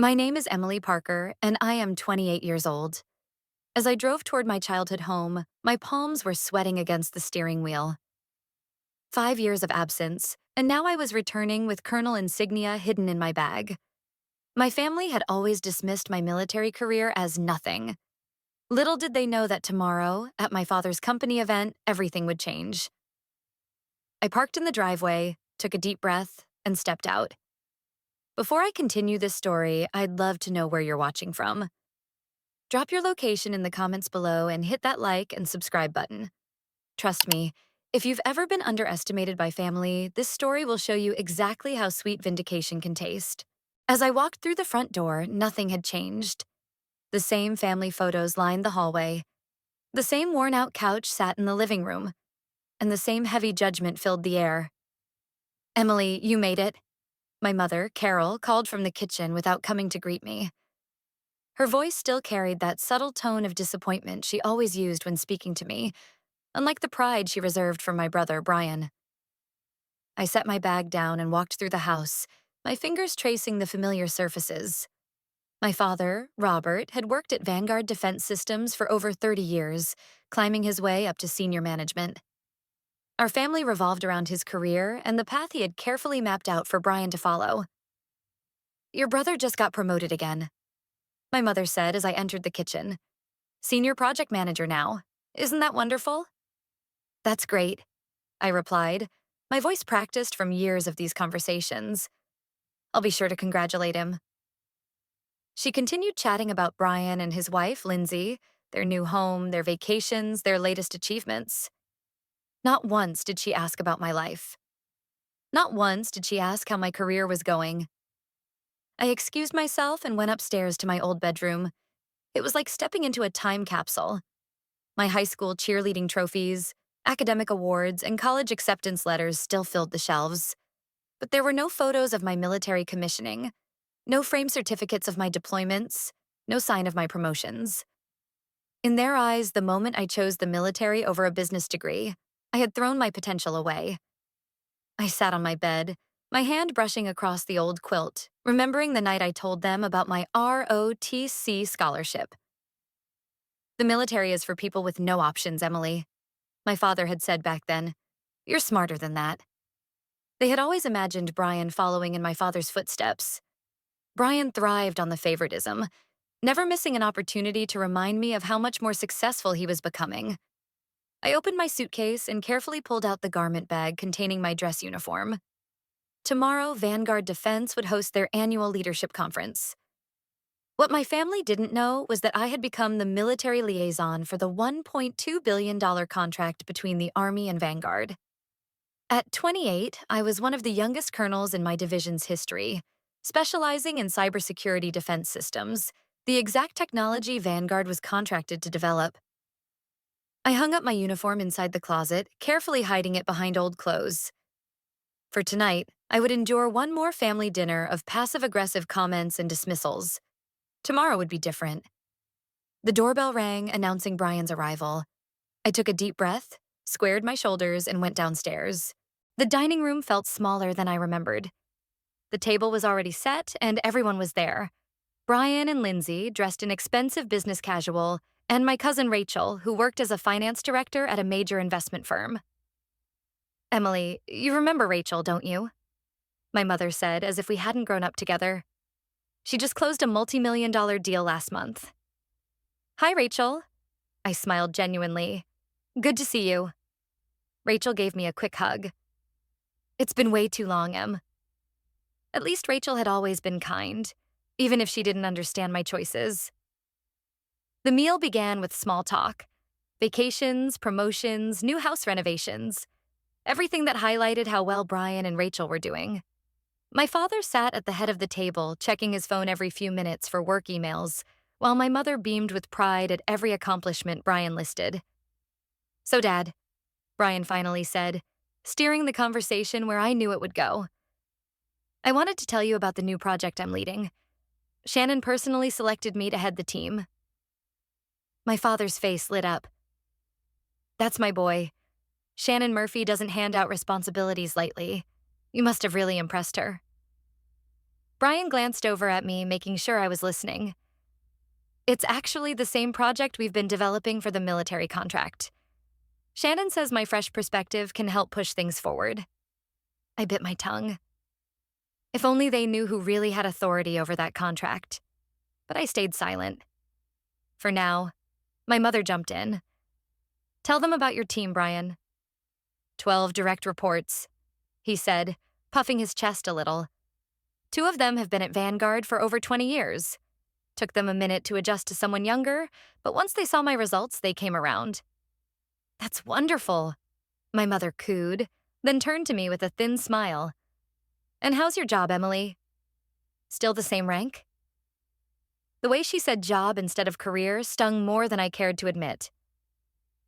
My name is Emily Parker, and I am 28 years old. As I drove toward my childhood home, my palms were sweating against the steering wheel. 5 years of absence, and now I was returning with colonel insignia hidden in my bag. My family had always dismissed my military career as nothing. Little did they know that tomorrow, at my father's company event, everything would change. I parked in the driveway, took a deep breath, and stepped out. Before I continue this story, I'd love to know where you're watching from. Drop your location in the comments below and hit that like and subscribe button. Trust me, if you've ever been underestimated by family, this story will show you exactly how sweet vindication can taste. As I walked through the front door, nothing had changed. The same family photos lined the hallway. The same worn-out couch sat in the living room. And the same heavy judgment filled the air. "Emily, you made it." My mother, Carol, called from the kitchen without coming to greet me. Her voice still carried that subtle tone of disappointment she always used when speaking to me, unlike the pride she reserved for my brother, Brian. I set my bag down and walked through the house, my fingers tracing the familiar surfaces. My father, Robert, had worked at Vanguard Defense Systems for over 30 years, climbing his way up to senior management. Our family revolved around his career and the path he had carefully mapped out for Brian to follow. "Your brother just got promoted again," my mother said as I entered the kitchen. "Senior project manager now. Isn't that wonderful?" "That's great," I replied, my voice practiced from years of these conversations. "I'll be sure to congratulate him." She continued chatting about Brian and his wife, Lindsay, their new home, their vacations, their latest achievements. Not once did she ask about my life. Not once did she ask how my career was going. I excused myself and went upstairs to my old bedroom. It was like stepping into a time capsule. My high school cheerleading trophies, academic awards, and college acceptance letters still filled the shelves. But there were no photos of my military commissioning, no framed certificates of my deployments, no sign of my promotions. In their eyes, the moment I chose the military over a business degree, I had thrown my potential away. I sat on my bed, my hand brushing across the old quilt, remembering the night I told them about my ROTC scholarship. "The military is for people with no options, Emily," my father had said back then. "You're smarter than that." They had always imagined Brian following in my father's footsteps. Brian thrived on the favoritism, never missing an opportunity to remind me of how much more successful he was becoming. I opened my suitcase and carefully pulled out the garment bag containing my dress uniform. Tomorrow, Vanguard Defense would host their annual leadership conference. What my family didn't know was that I had become the military liaison for the $1.2 billion contract between the Army and Vanguard. At 28, I was one of the youngest colonels in my division's history, specializing in cybersecurity defense systems, the exact technology Vanguard was contracted to develop. I hung up my uniform inside the closet, carefully hiding it behind old clothes. For tonight, I would endure one more family dinner of passive-aggressive comments and dismissals. Tomorrow would be different. The doorbell rang, announcing Brian's arrival. I took a deep breath, squared my shoulders, and went downstairs. The dining room felt smaller than I remembered. The table was already set, and everyone was there. Brian and Lindsay, dressed in expensive business casual, and my cousin Rachel, who worked as a finance director at a major investment firm. "Emily, you remember Rachel, don't you?" my mother said, as if we hadn't grown up together. "She just closed a multi-million-dollar deal last month." "Hi, Rachel." I smiled genuinely. "Good to see you." Rachel gave me a quick hug. "It's been way too long, Em." At least Rachel had always been kind, even if she didn't understand my choices. The meal began with small talk. Vacations, promotions, new house renovations. Everything that highlighted how well Brian and Rachel were doing. My father sat at the head of the table, checking his phone every few minutes for work emails, while my mother beamed with pride at every accomplishment Brian listed. "So, Dad," Brian finally said, steering the conversation where I knew it would go. "I wanted to tell you about the new project I'm leading. Shannon personally selected me to head the team." My father's face lit up. "That's my boy. Shannon Murphy doesn't hand out responsibilities lightly. You must have really impressed her." Brian glanced over at me, making sure I was listening. It's actually the same project we've been developing for the military contract. Shannon says my fresh perspective can help push things forward. I bit my tongue. If only they knew who really had authority over that contract. But I stayed silent. For now, my mother jumped in. Tell them about your team, Brian. 12 direct reports, he said, puffing his chest a little. 2 of them have been at Vanguard for over 20 years. Took them a minute to adjust to someone younger, but once they saw my results, they came around. That's wonderful, my mother cooed, then turned to me with a thin smile. And how's your job, Emily? Still the same rank? The way she said job instead of career stung more than I cared to admit.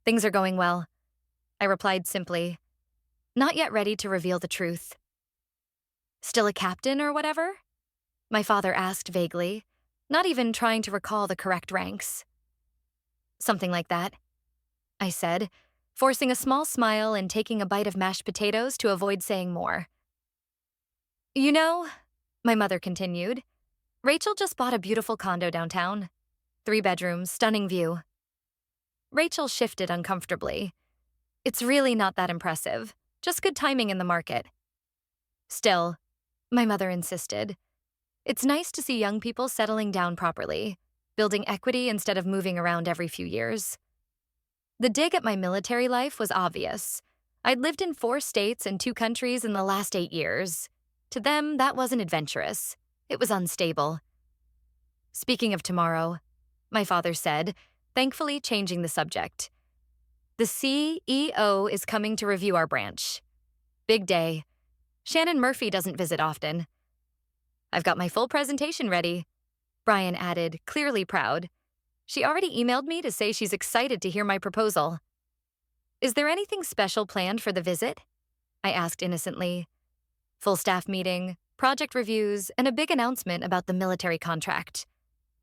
Things are going well, I replied simply, not yet ready to reveal the truth. Still a captain or whatever? My father asked vaguely, not even trying to recall the correct ranks. Something like that, I said, forcing a small smile and taking a bite of mashed potatoes to avoid saying more. You know, my mother continued, Rachel just bought a beautiful condo downtown. 3 bedrooms, stunning view. Rachel shifted uncomfortably. It's really not that impressive, just good timing in the market. Still, my mother insisted, it's nice to see young people settling down properly, building equity instead of moving around every few years. The dig at my military life was obvious. I'd lived in 4 states and 2 countries in the last 8 years. To them, that wasn't adventurous. It was unstable. Speaking of tomorrow, my father said, thankfully changing the subject. The CEO is coming to review our branch. Big day. Shannon Murphy doesn't visit often. I've got my full presentation ready, Brian added, clearly proud. She already emailed me to say she's excited to hear my proposal. Is there anything special planned for the visit? I asked innocently. Full staff meeting, project reviews, and a big announcement about the military contract,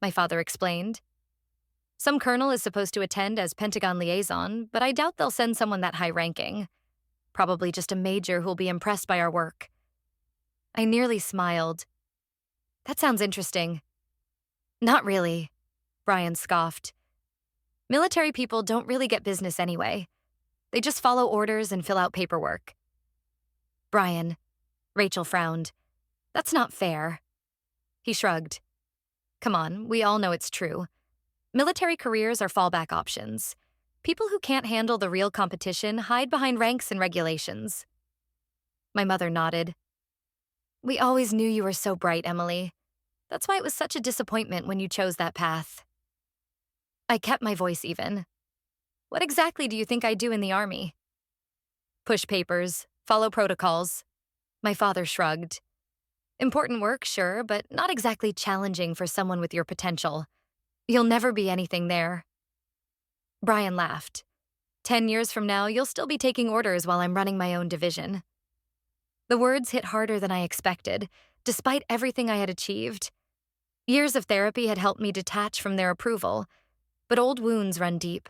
my father explained. Some colonel is supposed to attend as Pentagon liaison, but I doubt they'll send someone that high-ranking. Probably just a major who'll be impressed by our work. I nearly smiled. That sounds interesting. Not really, Brian scoffed. Military people don't really get business anyway. They just follow orders and fill out paperwork. Brian, Rachel frowned. That's not fair. He shrugged. Come on, we all know it's true. Military careers are fallback options. People who can't handle the real competition hide behind ranks and regulations. My mother nodded. We always knew you were so bright, Emily. That's why it was such a disappointment when you chose that path. I kept my voice even. What exactly do you think I do in the Army? Push papers, follow protocols. My father shrugged. Important work, sure, but not exactly challenging for someone with your potential. You'll never be anything there. Brian laughed. 10 years from now, you'll still be taking orders while I'm running my own division. The words hit harder than I expected, despite everything I had achieved. Years of therapy had helped me detach from their approval, but old wounds run deep.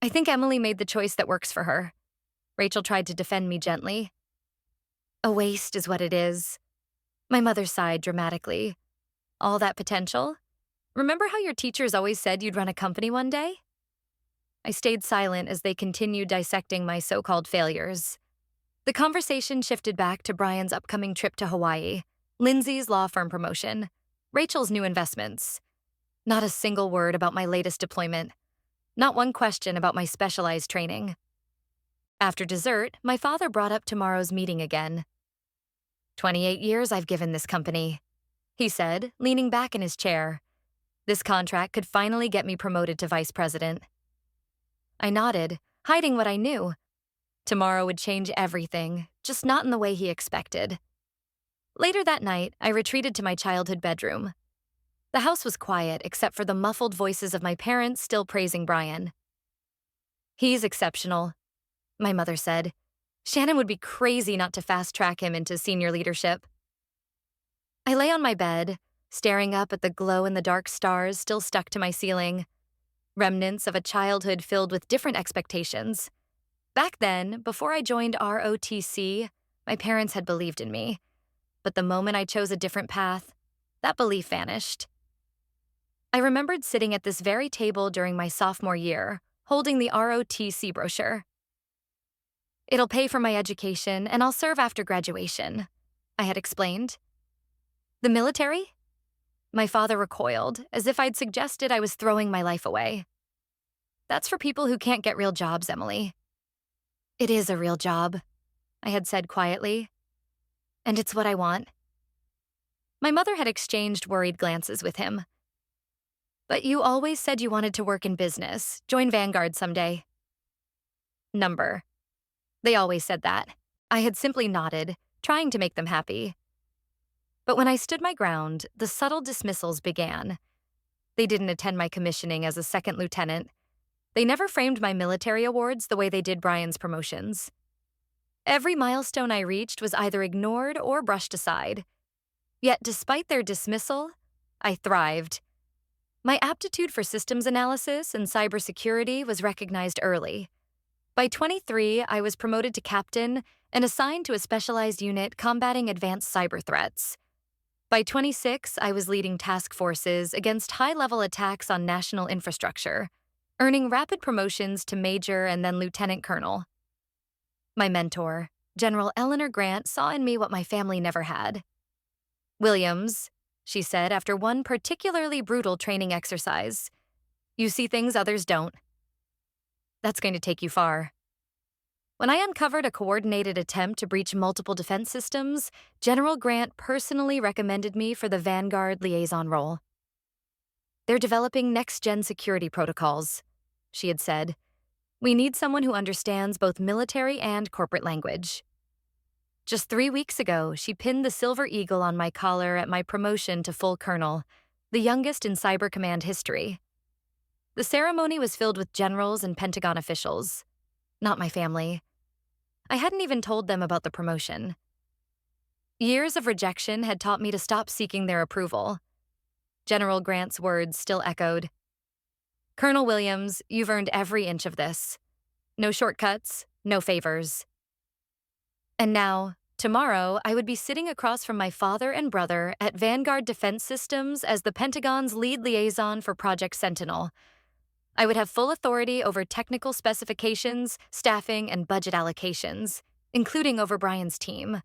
I think Emily made the choice that works for her. Rachel tried to defend me gently. A waste is what it is. My mother sighed dramatically. All that potential? Remember how your teachers always said you'd run a company one day? I stayed silent as they continued dissecting my so-called failures. The conversation shifted back to Brian's upcoming trip to Hawaii, Lindsay's law firm promotion, Rachel's new investments. Not a single word about my latest deployment. Not one question about my specialized training. After dessert, my father brought up tomorrow's meeting again. 28 years I've given this company, he said, leaning back in his chair. This contract could finally get me promoted to vice president. I nodded, hiding what I knew. Tomorrow would change everything, just not in the way he expected. Later that night, I retreated to my childhood bedroom. The house was quiet except for the muffled voices of my parents still praising Brian. He's exceptional, my mother said. Shannon would be crazy not to fast-track him into senior leadership. I lay on my bed, staring up at the glow-in-the-dark stars still stuck to my ceiling. Remnants of a childhood filled with different expectations. Back then, before I joined ROTC, my parents had believed in me. But the moment I chose a different path, that belief vanished. I remembered sitting at this very table during my sophomore year, holding the ROTC brochure. "It'll pay for my education, and I'll serve after graduation," I had explained. "The military?" My father recoiled, as if I'd suggested I was throwing my life away. "That's for people who can't get real jobs, Emily." "It is a real job," I had said quietly. "And it's what I want." My mother had exchanged worried glances with him. "But you always said you wanted to work in business, join Vanguard someday." Number. They always said that. I had simply nodded, trying to make them happy. But when I stood my ground, the subtle dismissals began. They didn't attend my commissioning as a second lieutenant. They never framed my military awards the way they did Brian's promotions. Every milestone I reached was either ignored or brushed aside. Yet despite their dismissal, I thrived. My aptitude for systems analysis and cybersecurity was recognized early. By 23, I was promoted to captain and assigned to a specialized unit combating advanced cyber threats. By 26, I was leading task forces against high-level attacks on national infrastructure, earning rapid promotions to major and then lieutenant colonel. My mentor, General Eleanor Grant, saw in me what my family never had. "Williams," she said after one particularly brutal training exercise, "you see things others don't. That's going to take you far." When I uncovered a coordinated attempt to breach multiple defense systems, General Grant personally recommended me for the Vanguard liaison role. "They're developing next-gen security protocols," she had said. "We need someone who understands both military and corporate language." Just 3 weeks ago, she pinned the Silver Eagle on my collar at my promotion to full colonel, the youngest in Cyber Command history. The ceremony was filled with generals and Pentagon officials, not my family. I hadn't even told them about the promotion. Years of rejection had taught me to stop seeking their approval. General Grant's words still echoed. "Colonel Williams, you've earned every inch of this. No shortcuts, no favors." And now, tomorrow, I would be sitting across from my father and brother at Vanguard Defense Systems as the Pentagon's lead liaison for Project Sentinel. I would have full authority over technical specifications, staffing, and budget allocations, including over Brian's team.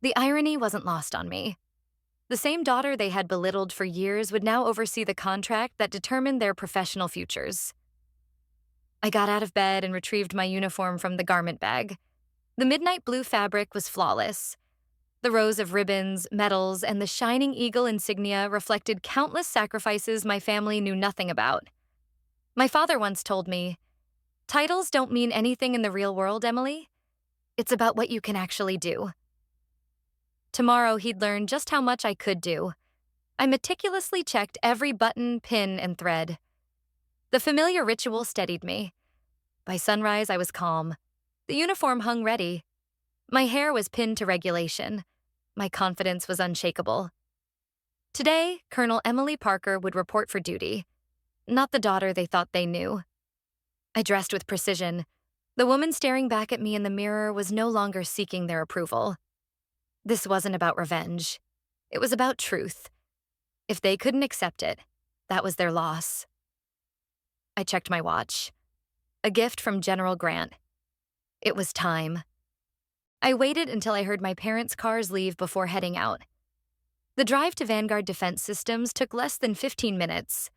The irony wasn't lost on me. The same daughter they had belittled for years would now oversee the contract that determined their professional futures. I got out of bed and retrieved my uniform from the garment bag. The midnight blue fabric was flawless. The rows of ribbons, medals, and the shining eagle insignia reflected countless sacrifices my family knew nothing about. My father once told me, "Titles don't mean anything in the real world, Emily. It's about what you can actually do." Tomorrow, he'd learn just how much I could do. I meticulously checked every button, pin, and thread. The familiar ritual steadied me. By sunrise, I was calm. The uniform hung ready. My hair was pinned to regulation. My confidence was unshakable. Today, Colonel Emily Parker would report for duty, not the daughter they thought they knew. I dressed with precision. The woman staring back at me in the mirror was no longer seeking their approval. This wasn't about revenge. It was about truth. If they couldn't accept it, that was their loss. I checked my watch. A gift from General Grant. It was time. I waited until I heard my parents' cars leave before heading out. The drive to Vanguard Defense Systems took less than 15 minutes.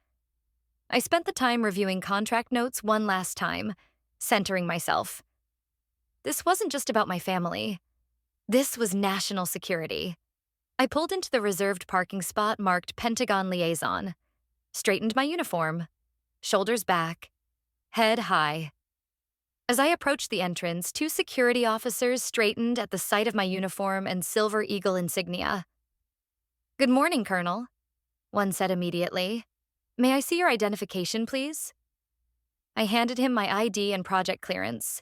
I spent the time reviewing contract notes one last time, centering myself. This wasn't just about my family. This was national security. I pulled into the reserved parking spot marked Pentagon Liaison, straightened my uniform, shoulders back, head high. As I approached the entrance, 2 security officers straightened at the sight of my uniform and Silver Eagle insignia. "Good morning, Colonel," one said immediately. "May I see your identification, please?" I handed him my ID and project clearance.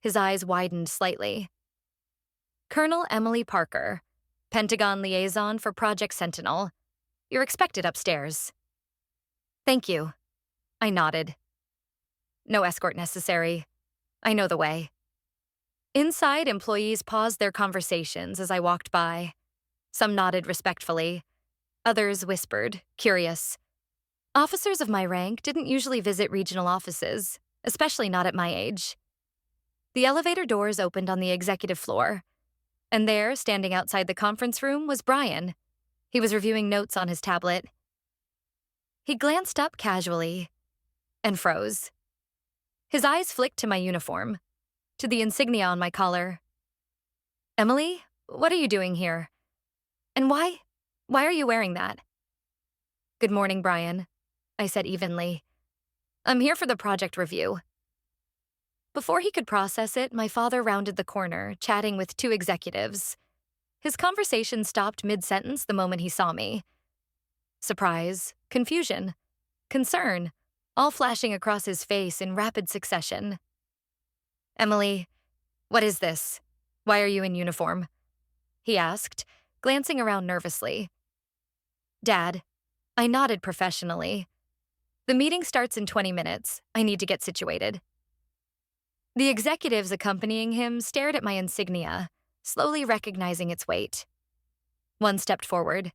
His eyes widened slightly. "Colonel Emily Parker, Pentagon Liaison for Project Sentinel. You're expected upstairs." "Thank you." I nodded. "No escort necessary. I know the way." Inside, employees paused their conversations as I walked by. Some nodded respectfully. Others whispered, curious. Officers of my rank didn't usually visit regional offices, especially not at my age. The elevator doors opened on the executive floor, and there, standing outside the conference room, was Brian. He was reviewing notes on his tablet. He glanced up casually and froze. His eyes flicked to my uniform, to the insignia on my collar. Emily, what are you doing here? And why are you wearing that? Good morning, Brian, I said evenly. I'm here for the project review. Before he could process it, my father rounded the corner, chatting with two executives. His conversation stopped mid-sentence the moment he saw me. Surprise, confusion, concern, all flashing across his face in rapid succession. Emily, what is this? Why are you in uniform? He asked, glancing around nervously. Dad, I nodded professionally. The meeting starts in 20 minutes. I need to get situated. The executives accompanying him stared at my insignia, slowly recognizing its weight. One stepped forward.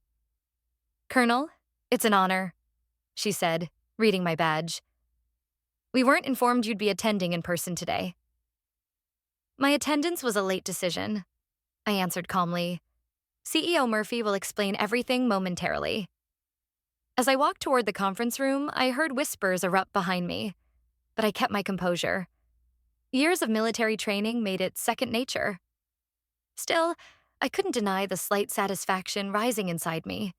Colonel, it's an honor, she said, reading my badge. We weren't informed you'd be attending in person today. My attendance was a late decision, I answered calmly. CEO Murphy will explain everything momentarily. As I walked toward the conference room, I heard whispers erupt behind me, but I kept my composure. Years of military training made it second nature. Still, I couldn't deny the slight satisfaction rising inside me.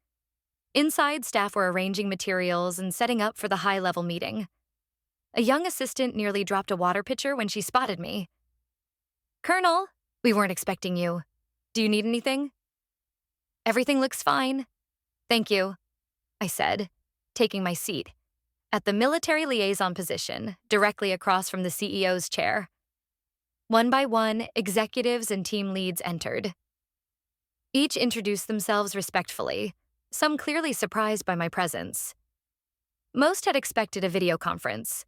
Inside, staff were arranging materials and setting up for the high-level meeting. A young assistant nearly dropped a water pitcher when she spotted me. Colonel, we weren't expecting you. Do you need anything? Everything looks fine. Thank you, I said, taking my seat, at the military liaison position, directly across from the CEO's chair. One by one, executives and team leads entered. Each introduced themselves respectfully, some clearly surprised by my presence. Most had expected a video conference,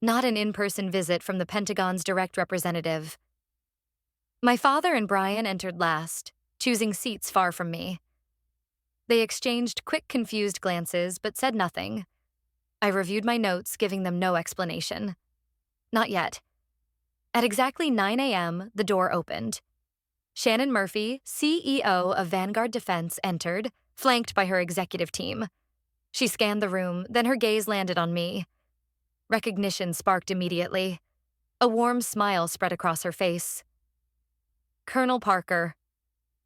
not an in-person visit from the Pentagon's direct representative. My father and Brian entered last, choosing seats far from me. They exchanged quick, confused glances, but said nothing. I reviewed my notes, giving them no explanation. Not yet. At exactly 9 a.m., the door opened. Shannon Murphy, CEO of Vanguard Defense, entered, flanked by her executive team. She scanned the room, then her gaze landed on me. Recognition sparked immediately. A warm smile spread across her face. Colonel Parker,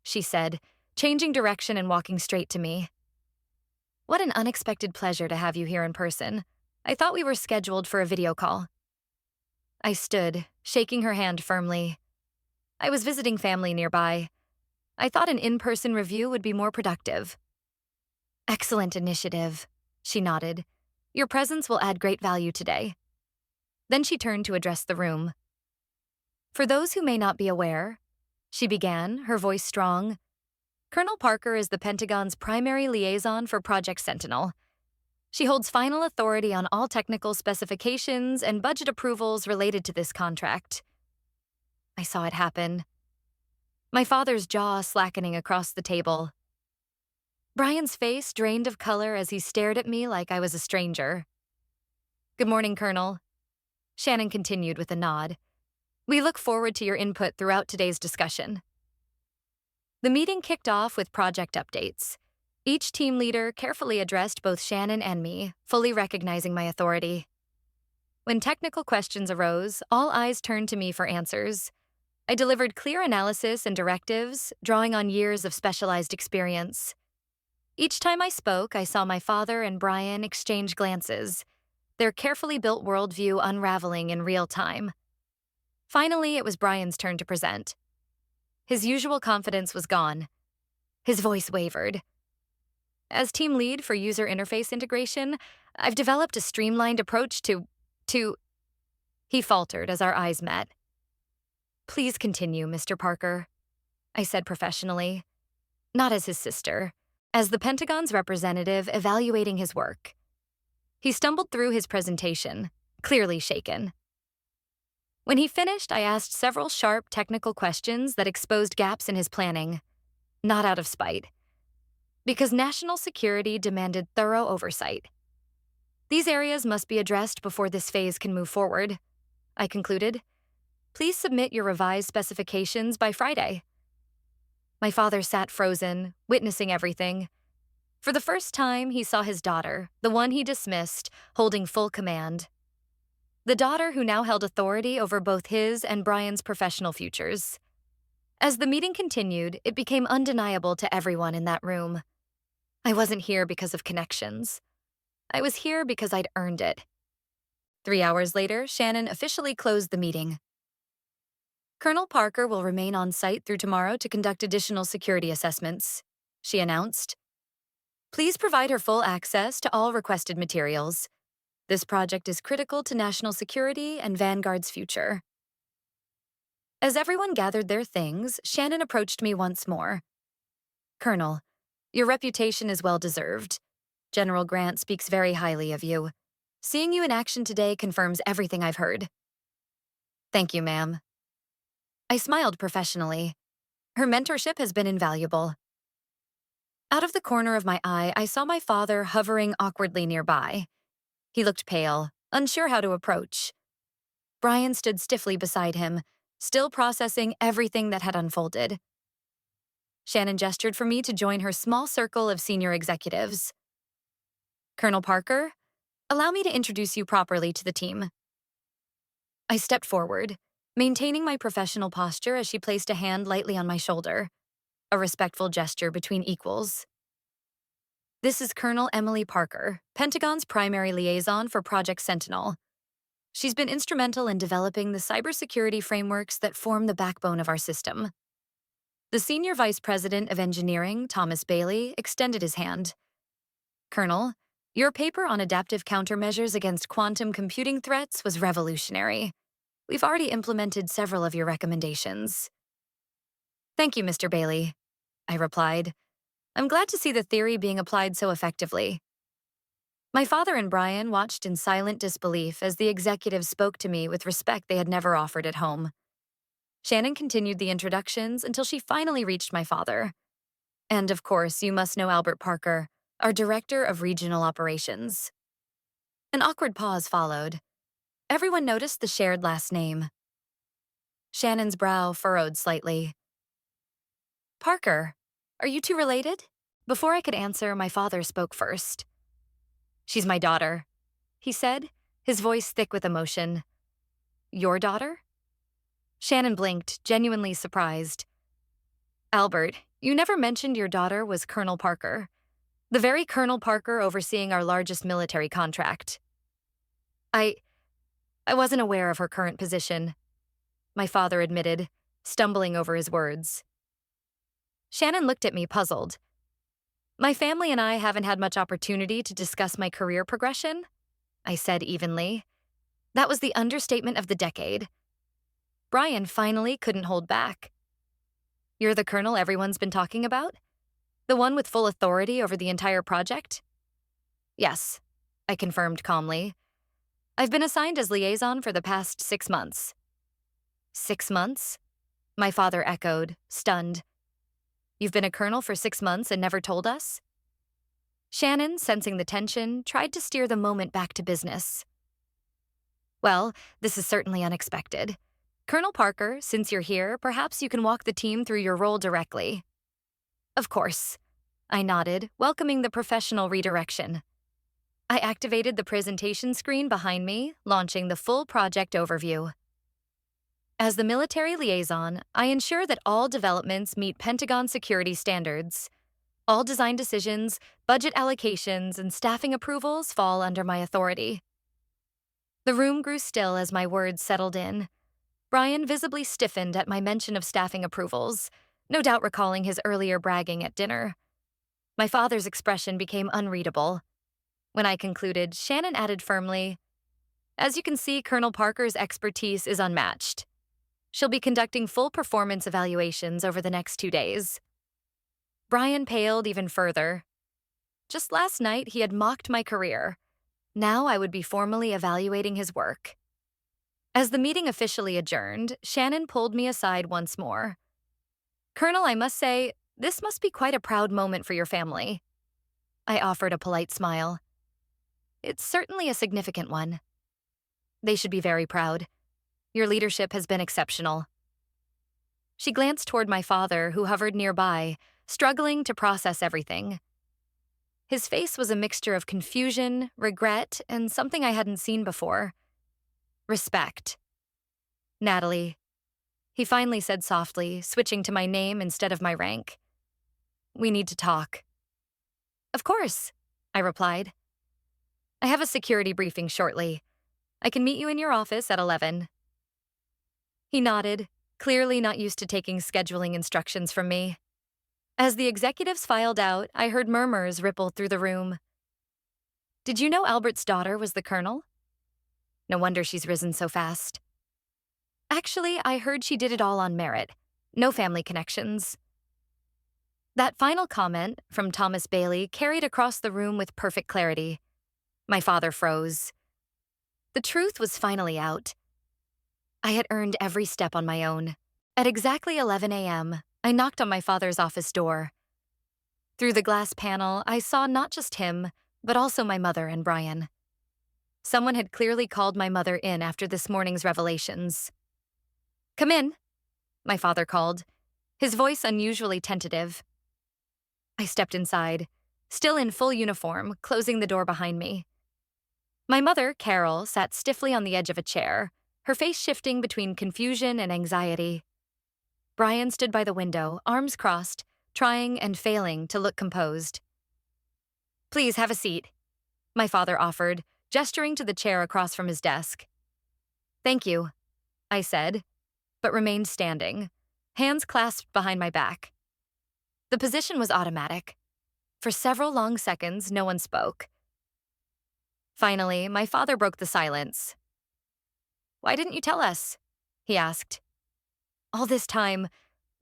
she said, changing direction and walking straight to me. What an unexpected pleasure to have you here in person. I thought we were scheduled for a video call. I stood, shaking her hand firmly. I was visiting family nearby. I thought an in-person review would be more productive. Excellent initiative, she nodded. Your presence will add great value today. Then she turned to address the room. For those who may not be aware, she began, her voice strong, Colonel Parker is the Pentagon's primary liaison for Project Sentinel. She holds final authority on all technical specifications and budget approvals related to this contract. I saw it happen. My father's jaw slackening across the table. Brian's face drained of color as he stared at me like I was a stranger. Good morning, Colonel. Shannon continued with a nod. We look forward to your input throughout today's discussion. The meeting kicked off with project updates. Each team leader carefully addressed both Shannon and me, fully recognizing my authority. When technical questions arose, all eyes turned to me for answers. I delivered clear analysis and directives, drawing on years of specialized experience. Each time I spoke, I saw my father and Brian exchange glances, their carefully built worldview unraveling in real time. Finally, it was Brian's turn to present. His usual confidence was gone. His voice wavered. As team lead for user interface integration, I've developed a streamlined approach to... He faltered as our eyes met. Please continue, Mr. Parker, I said professionally. Not as his sister, as the Pentagon's representative evaluating his work. He stumbled through his presentation, clearly shaken. When he finished, I asked several sharp technical questions that exposed gaps in his planning. not out of spite, because national security demanded thorough oversight. These areas must be addressed before this phase can move forward, I concluded. Please submit your revised specifications by Friday. My father sat frozen, witnessing everything. For the first time, he saw his daughter, the one he dismissed, holding full command. The daughter who now held authority over both his and Brian's professional futures. As the meeting continued, it became undeniable to everyone in that room. I wasn't here because of connections. I was here because I'd earned it. 3 hours later, Shannon officially closed the meeting. Colonel Parker will remain on site through tomorrow to conduct additional security assessments, she announced. Please provide her full access to all requested materials. This project is critical to national security and Vanguard's future. As everyone gathered their things, Shannon approached me once more. Colonel, your reputation is well-deserved. General Grant speaks very highly of you. Seeing you in action today confirms everything I've heard. Thank you, ma'am. I smiled professionally. Her mentorship has been invaluable. Out of the corner of my eye, I saw my father hovering awkwardly nearby. He looked pale, unsure how to approach. Brian stood stiffly beside him, still processing everything that had unfolded. Shannon gestured for me to join her small circle of senior executives. Colonel Parker, allow me to introduce you properly to the team. I stepped forward, maintaining my professional posture as she placed a hand lightly on my shoulder, a respectful gesture between equals. This is Colonel Emily Parker, Pentagon's primary liaison for Project Sentinel. She's been instrumental in developing the cybersecurity frameworks that form the backbone of our system. The Senior Vice President of Engineering, Thomas Bailey, extended his hand. Colonel, your paper on adaptive countermeasures against quantum computing threats was revolutionary. We've already implemented several of your recommendations. Thank you, Mr. Bailey, I replied. I'm glad to see the theory being applied so effectively. My father and Brian watched in silent disbelief as the executives spoke to me with respect they had never offered at home. Shannon continued the introductions until she finally reached my father. And of course, you must know Albert Parker, our Director of Regional Operations. An awkward pause followed. Everyone noticed the shared last name. Shannon's brow furrowed slightly. Parker, are you two related? Before I could answer, my father spoke first. She's my daughter, he said, his voice thick with emotion. Your daughter? Shannon blinked, genuinely surprised. Albert, you never mentioned your daughter was Colonel Parker. The very Colonel Parker overseeing our largest military contract. I wasn't aware of her current position, my father admitted, stumbling over his words. Shannon looked at me puzzled. My family and I haven't had much opportunity to discuss my career progression, I said evenly. That was the understatement of the decade. Brian finally couldn't hold back. You're the colonel everyone's been talking about? The one with full authority over the entire project? Yes, I confirmed calmly. I've been assigned as liaison for the past 6 months. 6 months? My father echoed, stunned. You've been a colonel for 6 months and never told us? Shannon, sensing the tension, tried to steer the moment back to business. Well, this is certainly unexpected. Colonel Parker, since you're here, perhaps you can walk the team through your role directly. Of course, I nodded, welcoming the professional redirection. I activated the presentation screen behind me, launching the full project overview. As the military liaison, I ensure that all developments meet Pentagon security standards. All design decisions, budget allocations, and staffing approvals fall under my authority. The room grew still as my words settled in. Brian visibly stiffened at my mention of staffing approvals, no doubt recalling his earlier bragging at dinner. My father's expression became unreadable. When I concluded, Shannon added firmly, As you can see, Colonel Parker's expertise is unmatched. She'll be conducting full performance evaluations over the next 2 days. Brian paled even further. Just last night, he had mocked my career. Now I would be formally evaluating his work. As the meeting officially adjourned, Shannon pulled me aside once more. Colonel, I must say, This must be quite a proud moment for your family. I offered a polite smile. It's certainly a significant one. They should be very proud. Your leadership has been exceptional. She glanced toward my father, who hovered nearby, struggling to process everything. His face was a mixture of confusion, regret, and something I hadn't seen before. Respect. Natalie. He finally said softly, switching to my name instead of my rank. We need to talk. Of course, I replied. I have a security briefing shortly. I can meet you in your office at 11. He nodded, clearly not used to taking scheduling instructions from me. As the executives filed out, I heard murmurs ripple through the room. Did you know Albert's daughter was the colonel? No wonder she's risen so fast. Actually, I heard she did it all on merit. No family connections. That final comment from Thomas Bailey carried across the room with perfect clarity. My father froze. The truth was finally out. I had earned every step on my own. At exactly 11 a.m., I knocked on my father's office door. Through the glass panel, I saw not just him, but also my mother and Brian. Someone had clearly called my mother in after this morning's revelations. Come in, my father called, his voice unusually tentative. I stepped inside, still in full uniform, closing the door behind me. My mother, Carol, sat stiffly on the edge of a chair, her face shifting between confusion and anxiety. Brian stood by the window, arms crossed, trying and failing to look composed. Please have a seat, my father offered, gesturing to the chair across from his desk. Thank you, I said, but remained standing, hands clasped behind my back. The position was automatic. For several long seconds, no one spoke. Finally, my father broke the silence. Why didn't you tell us? He asked. All this time,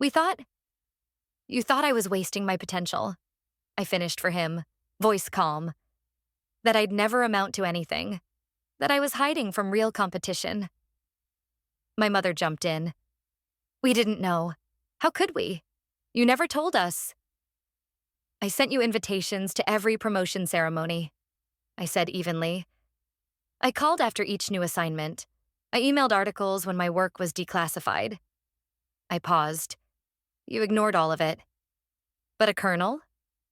you thought I was wasting my potential. I finished for him, voice calm. That I'd never amount to anything. That I was hiding from real competition. My mother jumped in. We didn't know. How could we? You never told us. I sent you invitations to every promotion ceremony, I said evenly. I called after each new assignment. I emailed articles when my work was declassified. I paused. You ignored all of it. But a colonel?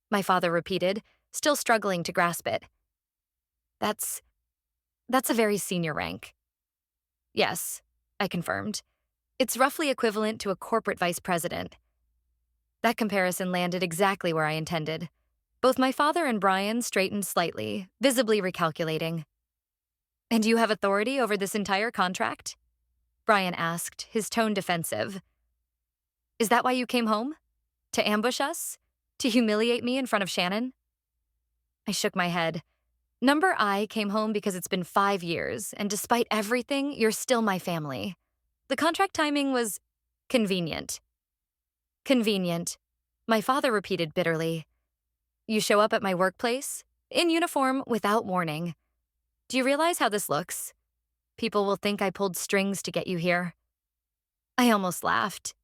My father repeated, still struggling to grasp it. That's a very senior rank. Yes, I confirmed. It's roughly equivalent to a corporate vice president. That comparison landed exactly where I intended. Both my father and Brian straightened slightly, visibly recalculating. And you have authority over this entire contract? Brian asked, his tone defensive. Is that why you came home? To ambush us? To humiliate me in front of Shannon? I shook my head. Number I came home because it's been 5 years, and despite everything, you're still my family. The contract timing was convenient. Convenient, my father repeated bitterly. You show up at my workplace, in uniform, without warning. Do you realize how this looks? People will think I pulled strings to get you here. I almost laughed.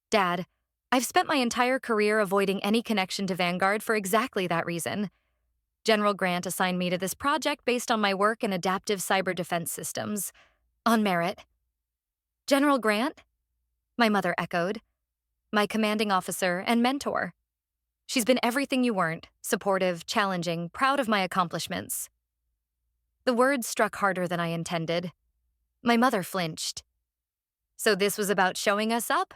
Dad, I've spent my entire career avoiding any connection to Vanguard for exactly that reason. General Grant assigned me to this project based on my work in adaptive cyber defense systems. On merit. General Grant? My mother echoed. My commanding officer and mentor. She's been everything you weren't, supportive, challenging, proud of my accomplishments. The words struck harder than I intended. My mother flinched. So this was about showing us up?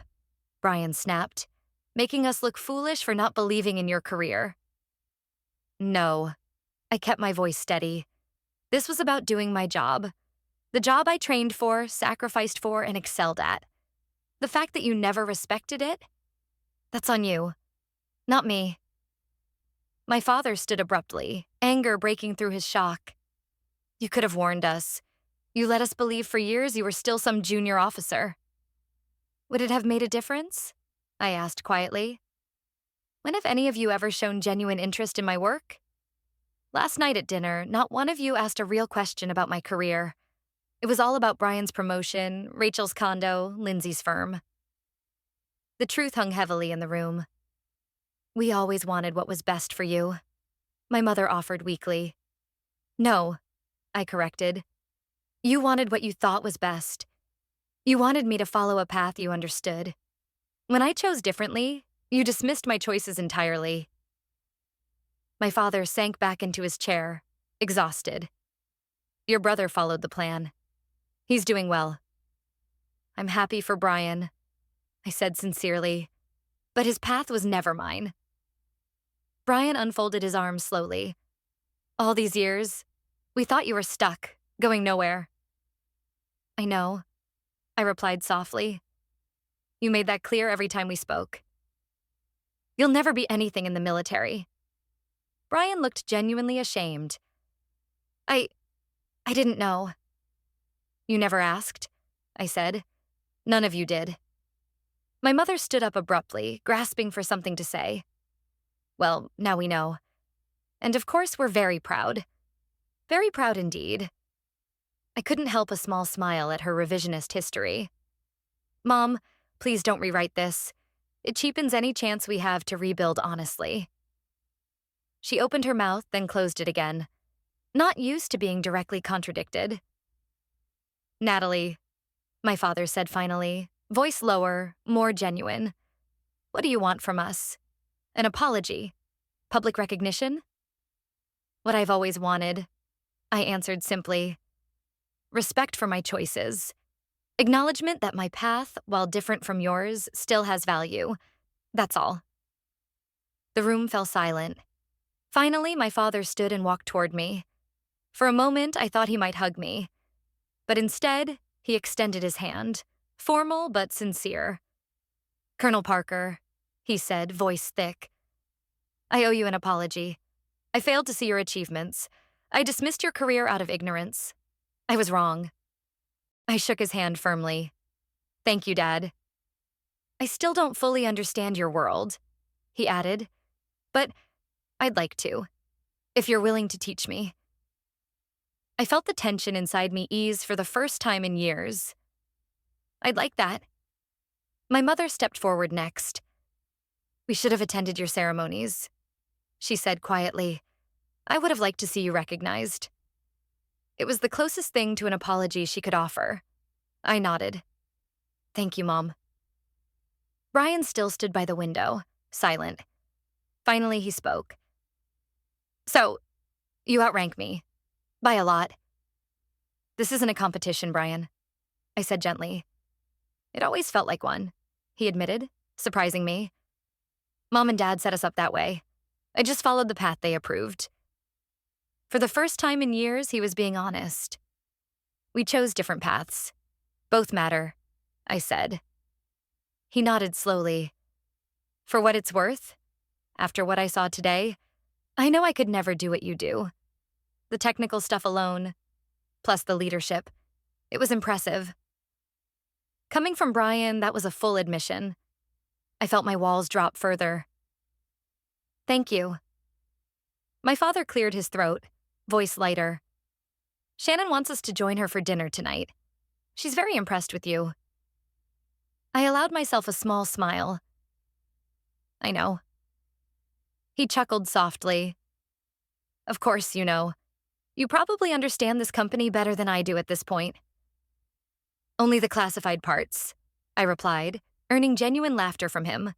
Brian snapped, making us look foolish for not believing in your career. No. I kept my voice steady. This was about doing my job. The job I trained for, sacrificed for, and excelled at. The fact that you never respected it? That's on you. Not me. My father stood abruptly, anger breaking through his shock. You could have warned us. You let us believe for years you were still some junior officer. Would it have made a difference? I asked quietly. When have any of you ever shown genuine interest in my work? Last night at dinner, not one of you asked a real question about my career. It was all about Brian's promotion, Rachel's condo, Lindsay's firm. The truth hung heavily in the room. We always wanted what was best for you, my mother offered weakly. No, I corrected. You wanted what you thought was best. You wanted me to follow a path you understood. When I chose differently, you dismissed my choices entirely. My father sank back into his chair, exhausted. Your brother followed the plan. He's doing well. I'm happy for Brian, I said sincerely, but his path was never mine. Brian unfolded his arms slowly. All these years, we thought you were stuck, going nowhere. I know, I replied softly. You made that clear every time we spoke. You'll never be anything in the military. Brian looked genuinely ashamed. I didn't know. You never asked, I said. None of you did. My mother stood up abruptly, grasping for something to say. Well, now we know. And of course, we're very proud. Very proud indeed. I couldn't help a small smile at her revisionist history. Mom, please don't rewrite this. It cheapens any chance we have to rebuild honestly. She opened her mouth, then closed it again, not used to being directly contradicted. Natalie, my father said finally, voice lower, more genuine. What do you want from us? An apology? Public recognition? What I've always wanted, I answered simply. Respect for my choices. Acknowledgement that my path, while different from yours, still has value. That's all. The room fell silent. Finally, my father stood and walked toward me. For a moment, I thought he might hug me. But instead, he extended his hand, formal but sincere. Colonel Parker, he said, voice thick. I owe you an apology. I failed to see your achievements. I dismissed your career out of ignorance. I was wrong. I shook his hand firmly. Thank you, Dad. I still don't fully understand your world, he added, but I'd like to, if you're willing to teach me. I felt the tension inside me ease for the first time in years. I'd like that. My mother stepped forward next. We should have attended your ceremonies, she said quietly. I would have liked to see you recognized. It was the closest thing to an apology she could offer. I nodded. Thank you, Mom. Brian still stood by the window, silent. Finally, he spoke. So, you outrank me. By a lot. This isn't a competition, Brian, I said gently. It always felt like one, he admitted, surprising me. Mom and Dad set us up that way. I just followed the path they approved. For the first time in years, he was being honest. We chose different paths. Both matter, I said. He nodded slowly. For what it's worth, after what I saw today, I know I could never do what you do. The technical stuff alone, plus the leadership, it was impressive. Coming from Brian, that was a full admission. I felt my walls drop further. Thank you. My father cleared his throat, voice lighter. Shannon wants us to join her for dinner tonight. She's very impressed with you. I allowed myself a small smile. I know. He chuckled softly. Of course, you know. You probably understand this company better than I do at this point. Only the classified parts, I replied, earning genuine laughter from him.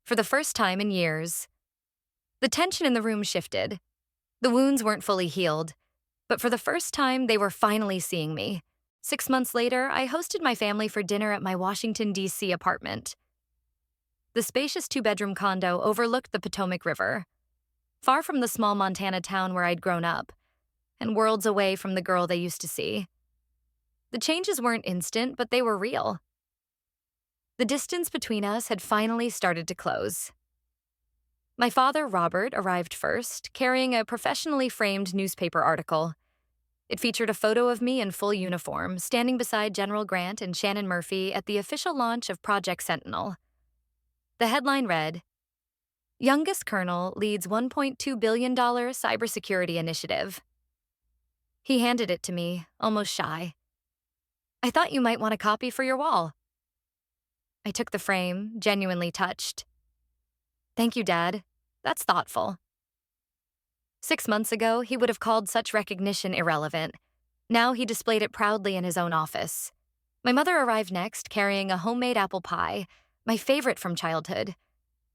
For the first time in years. The tension in the room shifted. The wounds weren't fully healed, but for the first time, they were finally seeing me. 6 months later, I hosted my family for dinner at my Washington, D.C. apartment. The spacious 2-bedroom condo overlooked the Potomac River, far from the small Montana town where I'd grown up, and worlds away from the girl they used to see. The changes weren't instant, but they were real. The distance between us had finally started to close. My father, Robert, arrived first, carrying a professionally framed newspaper article. It featured a photo of me in full uniform, standing beside General Grant and Shannon Murphy at the official launch of Project Sentinel. The headline read, Youngest Colonel leads $1.2 billion cybersecurity initiative. He handed it to me, almost shy. I thought you might want a copy for your wall. I took the frame, genuinely touched. Thank you, Dad, That's thoughtful. 6 months ago, he would have called such recognition irrelevant. Now he displayed it proudly in his own office. My mother arrived next, carrying a homemade apple pie, my favorite from childhood.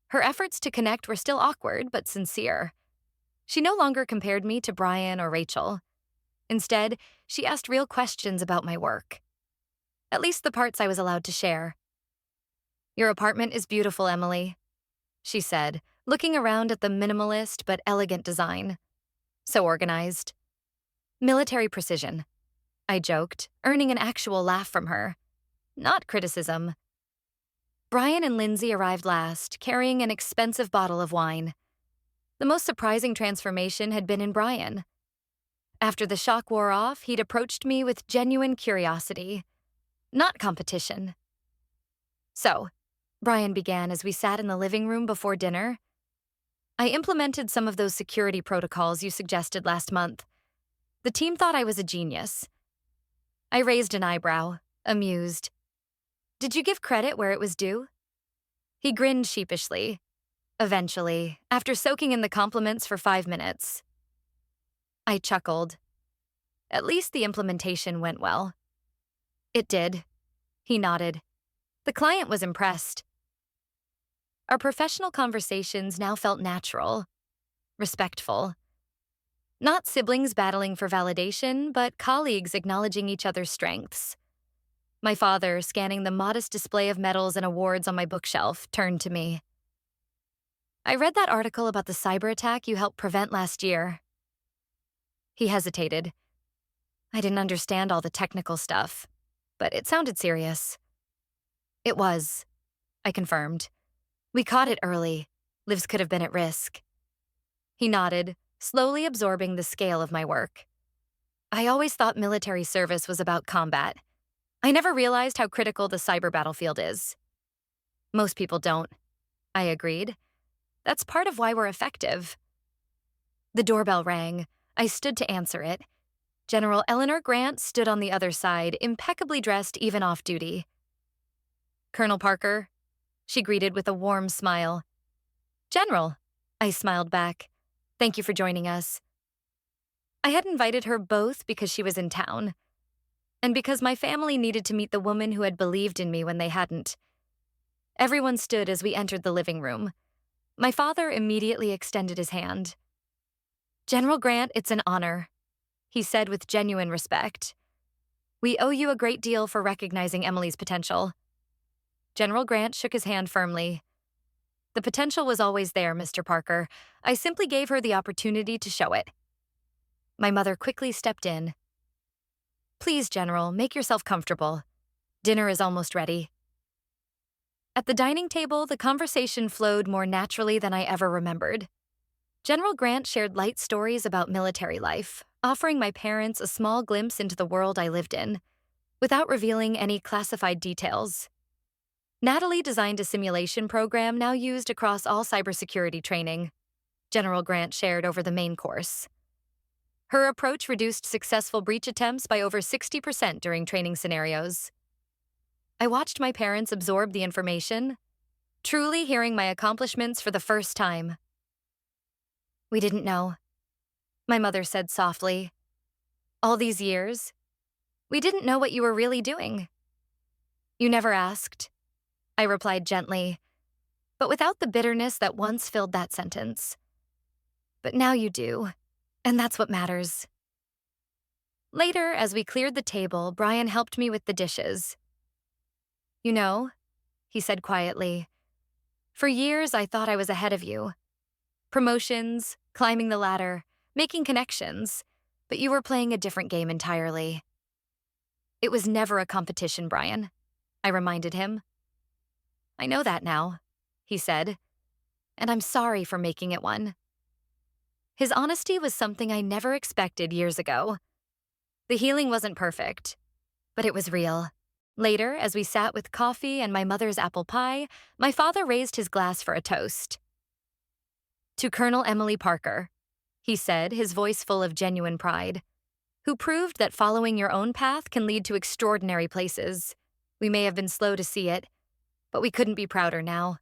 Her efforts to connect were still awkward, but sincere. She no longer compared me to Brian or Rachel. Instead, she asked real questions about my work. At least the parts I was allowed to share. "Your apartment is beautiful, Emily," she said, looking around at the minimalist but elegant design. "So organized." "Military precision," I joked, earning an actual laugh from her. Not criticism. Brian and Lindsay arrived last, carrying an expensive bottle of wine. The most surprising transformation had been in Brian. After the shock wore off, he'd approached me with genuine curiosity, not competition. "So," Brian began as we sat in the living room before dinner, "I implemented some of those security protocols you suggested last month. The team thought I was a genius." I raised an eyebrow, amused. "Did you give credit where it was due?" He grinned sheepishly. Eventually, after soaking in the compliments for 5 minutes. I chuckled. At least the implementation went well. "It did." He nodded. "The client was impressed." Our professional conversations now felt natural, respectful. Not siblings battling for validation, but colleagues acknowledging each other's strengths. My father, scanning the modest display of medals and awards on my bookshelf, turned to me. "I read that article about the cyber attack you helped prevent last year." He hesitated. I didn't understand all the technical stuff, but it sounded serious. "It was," I confirmed. "We caught it early. Lives could have been at risk." He nodded, slowly absorbing the scale of my work. I always thought military service was about combat. I never realized how critical the cyber battlefield is. "Most people don't," I agreed. "That's part of why we're effective." The doorbell rang. I stood to answer it. General Eleanor Grant stood on the other side, impeccably dressed even off duty. "Colonel Parker," she greeted with a warm smile. "General," I smiled back. "Thank you for joining us." I had invited her both because she was in town, and because my family needed to meet the woman who had believed in me when they hadn't. Everyone stood as we entered the living room. My father immediately extended his hand. "General Grant, it's an honor," he said with genuine respect. "We owe you a great deal for recognizing Emily's potential." General Grant shook his hand firmly. "The potential was always there, Mr. Parker. I simply gave her the opportunity to show it." My mother quickly stepped in. "Please, General, make yourself comfortable. Dinner is almost ready." At the dining table, the conversation flowed more naturally than I ever remembered. General Grant shared light stories about military life, offering my parents a small glimpse into the world I lived in, without revealing any classified details. Natalie designed a simulation program now used across all cybersecurity training, General Grant shared over the main course. Her approach reduced successful breach attempts by over 60% during training scenarios. I watched my parents absorb the information, truly hearing my accomplishments for the first time. "We didn't know," my mother said softly. "All these years, we didn't know what you were really doing." "You never asked," I replied gently, but without the bitterness that once filled that sentence. "But now you do, and that's what matters." Later, as we cleared the table, Brian helped me with the dishes. "You know," he said quietly, "for years I thought I was ahead of you. Promotions, climbing the ladder, making connections, but you were playing a different game entirely." "It was never a competition, Brian," I reminded him. "I know that now," he said, "and I'm sorry for making it one." His honesty was something I never expected years ago. The healing wasn't perfect, but it was real. Later, as we sat with coffee and my mother's apple pie, my father raised his glass for a toast. "To Colonel Emily Parker," he said, his voice full of genuine pride, "who proved that following your own path can lead to extraordinary places. We may have been slow to see it, but we couldn't be prouder now."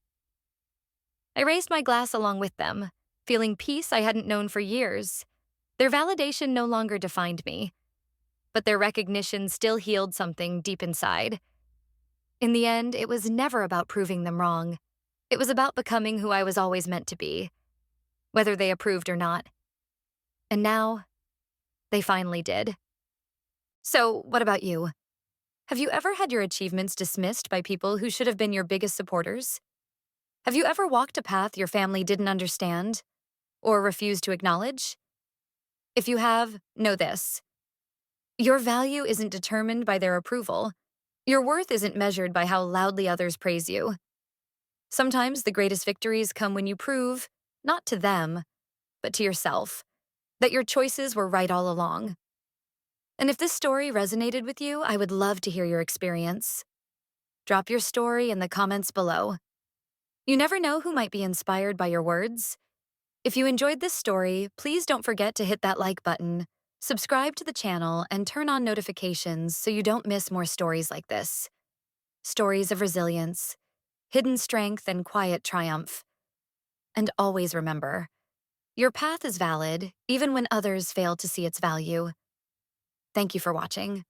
I raised my glass along with them, feeling peace I hadn't known for years. Their validation no longer defined me, but their recognition still healed something deep inside. In the end, it was never about proving them wrong. It was about becoming who I was always meant to be, whether they approved or not. And now, they finally did. So, what about you? Have you ever had your achievements dismissed by people who should have been your biggest supporters? Have you ever walked a path your family didn't understand or refused to acknowledge? If you have, know this. Your value isn't determined by their approval. Your worth isn't measured by how loudly others praise you. Sometimes the greatest victories come when you prove, not to them, but to yourself, that your choices were right all along. And if this story resonated with you, I would love to hear your experience. Drop your story in the comments below. You never know who might be inspired by your words. If you enjoyed this story, please don't forget to hit that like button, subscribe to the channel, and turn on notifications so you don't miss more stories like this. Stories of resilience, hidden strength, and quiet triumph. And always remember, your path is valid even when others fail to see its value. Thank you for watching.